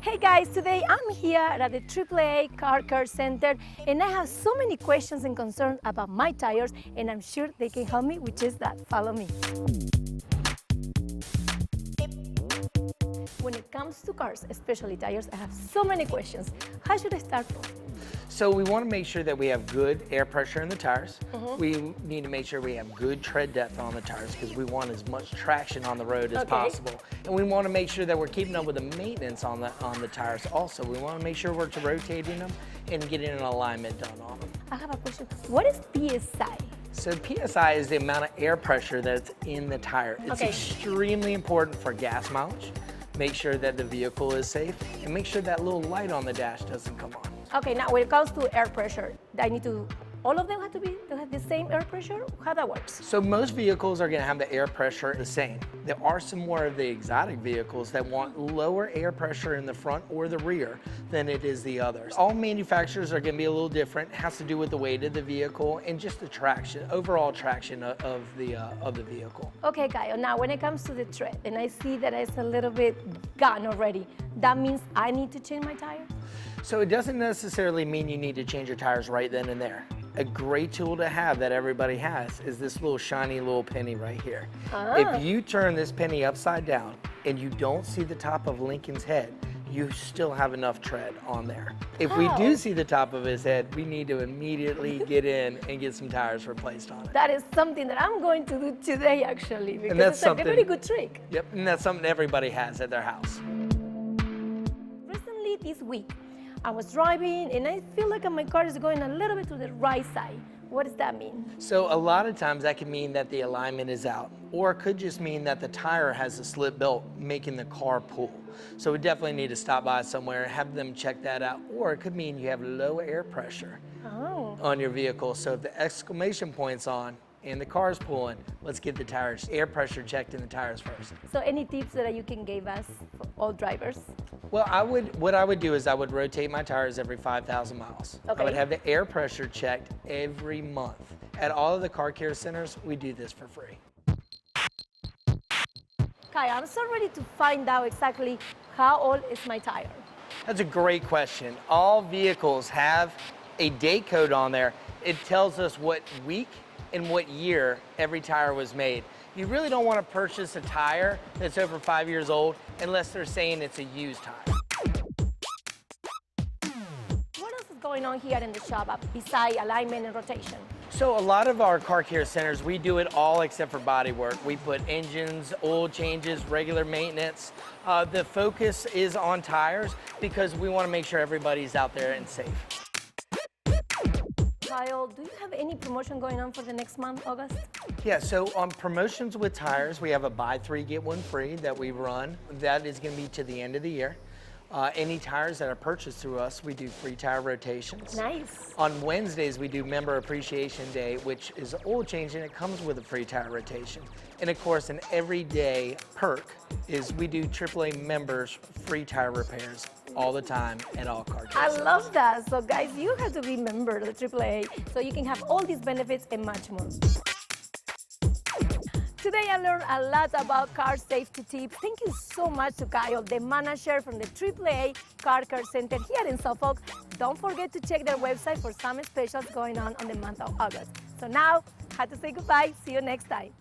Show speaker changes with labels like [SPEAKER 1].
[SPEAKER 1] Hey guys, today I'm here at the AAA Car Care Center and I have so many questions and concerns about my tires and I'm sure they can help me with just that. Follow me. When it comes to cars, especially tires, I have so many questions. How should I start from?
[SPEAKER 2] So we want to make sure that we have good air pressure in the tires. We need to make sure we have good tread depth on the tires because we want as much traction on the road as possible. And we want to make sure that we're keeping up with the maintenance on the tires also. We want to make sure we're rotating them and getting an alignment done on them.
[SPEAKER 1] I have a question. What is PSI?
[SPEAKER 2] So PSI is the amount of air pressure that's in the tire. It's extremely important for gas mileage. Make sure that the vehicle is safe and make sure that little light on the dash doesn't come on.
[SPEAKER 1] Okay, now when it comes to air pressure, all of them have to have the same air pressure? How that works?
[SPEAKER 2] So most vehicles are going to have the air pressure the same. There are some more of the exotic vehicles that want lower air pressure in the front or the rear than it is the others. All manufacturers are going to be a little different. It has to do with the weight of the vehicle and just the traction, overall traction of the vehicle.
[SPEAKER 1] Okay, Kyle, now when it comes to the tread, and I see that it's a little bit gone already, that means I need to change my tire?
[SPEAKER 2] So it doesn't necessarily mean you need to change your tires right then and there. A great tool to have that everybody has is this little shiny little penny right here. If you turn this penny upside down and you don't see the top of Lincoln's head, you still have enough tread on there. If we do see the top of his head, we need to immediately get in and get some tires replaced on it.
[SPEAKER 1] That is something that I'm going to do today actually, because
[SPEAKER 2] that's
[SPEAKER 1] it's a very good trick.
[SPEAKER 2] Yep, and that's something everybody has at their house.
[SPEAKER 1] Recently this week, I was driving and I feel like my car is going a little bit to the right side. What does that mean?
[SPEAKER 2] So a lot of times that can mean that the alignment is out, or it could just mean that the tire has a slip belt making the car pull. So we definitely need to stop by somewhere and have them check that out, or it could mean you have low air pressure on your vehicle. So if the exclamation point's on and the car's pulling, let's get the tires, air pressure checked in the tires first.
[SPEAKER 1] So any tips that you can give us for all drivers?
[SPEAKER 2] Well, what I would do is I would rotate my tires every 5,000 miles. I would have the air pressure checked every month. At all of the car care centers, we do this for free.
[SPEAKER 1] Kai, I'm so ready to find out exactly how old is my tire.
[SPEAKER 2] That's a great question. All vehicles have a date code on there. It tells us what week and what year every tire was made. You really don't want to purchase a tire that's over 5 years old unless they're saying it's a used tire.
[SPEAKER 1] What else is going on here in the shop besides alignment and rotation?
[SPEAKER 2] So a lot of our car care centers, we do it all except for body work. We put engines, oil changes, regular maintenance. The focus is on tires because we want to make sure everybody's out there and safe.
[SPEAKER 1] Kyle, do you have any promotion going on for the next month, August?
[SPEAKER 2] Yeah, so on promotions with tires, we have a buy three, get one free that we run. That is going to be to the end of the year. Any tires that are purchased through us, we do free tire rotations.
[SPEAKER 1] Nice.
[SPEAKER 2] On Wednesdays, we do Member Appreciation Day, which is oil change, and it comes with a free tire rotation. And of course, an everyday perk is we do AAA members free tire repairs all the time at all car care centers.
[SPEAKER 1] I love that. So guys, you have to be a member of the AAA so you can have all these benefits and much more. Today I learned a lot about car safety tips. Thank you so much to Kyle, the manager from the AAA Car Care Center here in Suffolk. Don't forget to check their website for some specials going on the month of August. So now, I have to say goodbye. See you next time.